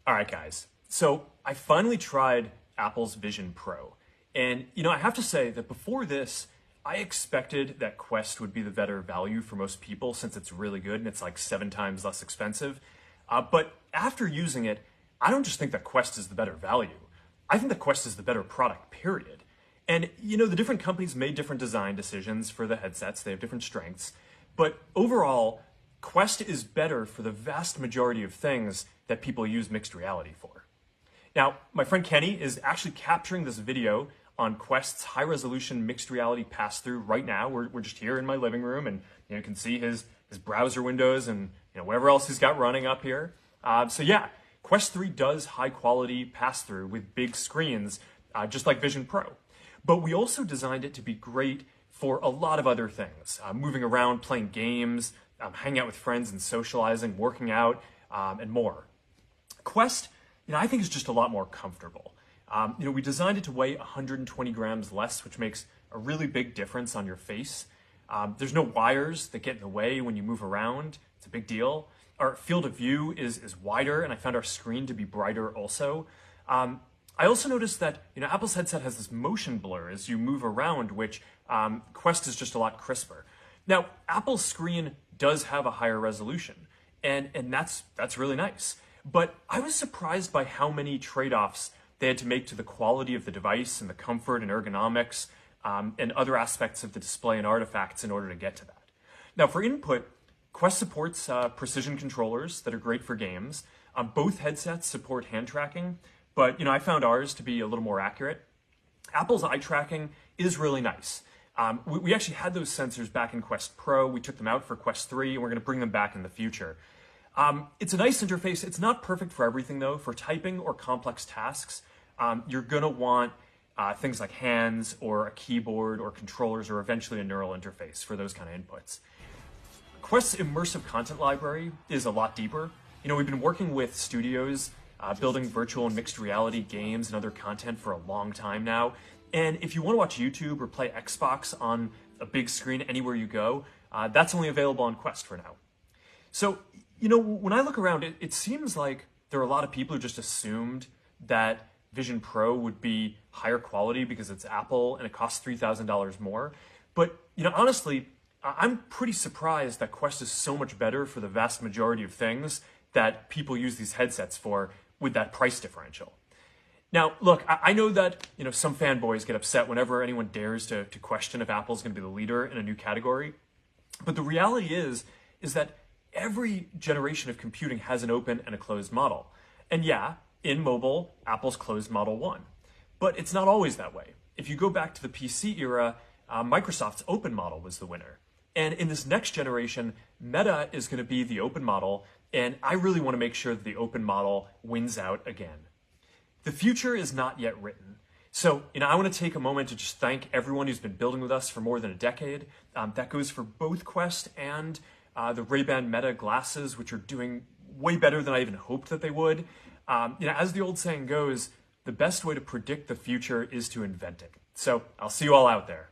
All right, guys. So I finally tried Apple's Vision Pro. And, I have to say that before this, I expected that Quest would be the better value for most people since it's really good and it's like 7 times less expensive. But after using it, I don't just think that Quest is the better value. I think that Quest is the better product, period. And, the different companies made different design decisions for the headsets. They have different strengths. But overall, Quest is better for the vast majority of things that people use mixed reality for. Now, my friend Kenny is actually capturing this video on Quest's high-resolution mixed reality pass-through right now. We're just here in my living room, and you can see his browser windows and whatever else he's got running up here. So yeah, Quest 3 does high-quality pass-through with big screens, just like Vision Pro. But we also designed it to be great for a lot of other things, moving around, playing games, hanging out with friends and socializing, working out, and more. Quest, I think is just a lot more comfortable. We designed it to weigh 120 grams less, which makes a really big difference on your face. There's no wires that get in the way when you move around. It's a big deal. Our field of view is wider, and I found our screen to be brighter also. I also noticed that Apple's headset has this motion blur as you move around, which Quest is just a lot crisper. Now, Apple's screen does have a higher resolution, and that's really nice. But I was surprised by how many trade-offs they had to make to the quality of the device and the comfort and ergonomics and other aspects of the display and artifacts in order to get to that. Now, for input, Quest supports precision controllers that are great for games. Both headsets support hand tracking, but I found ours to be a little more accurate. Apple's eye tracking is really nice. We actually had those sensors back in Quest Pro. We took them out for Quest 3, and we're going to bring them back in the future. It's a nice interface. It's not perfect for everything, though. For typing or complex tasks, you're going to want things like hands or a keyboard or controllers or eventually a neural interface for those kind of inputs. Quest's immersive content library is a lot deeper. We've been working with studios building virtual and mixed reality games and other content for a long time now. And if you want to watch YouTube or play Xbox on a big screen anywhere you go, that's only available on Quest for now. So, when I look around, it seems like there are a lot of people who just assumed that Vision Pro would be higher quality because it's Apple and it costs $3,000 more. But, honestly, I'm pretty surprised that Quest is so much better for the vast majority of things that people use these headsets for with that price differential. Now, look, I know that, some fanboys get upset whenever anyone dares to question if Apple's going to be the leader in a new category. But the reality is that every generation of computing has an open and a closed model. And yeah, in mobile, Apple's closed model won. But it's not always that way. If you go back to the PC era, Microsoft's open model was the winner. And in this next generation, Meta is going to be the open model, and I really want to make sure that the open model wins out again. The future is not yet written. So, I want to take a moment to just thank everyone who's been building with us for more than a decade. That goes for both Quest and the Ray-Ban Meta glasses, which are doing way better than I even hoped that they would. As the old saying goes, the best way to predict the future is to invent it. So I'll see you all out there.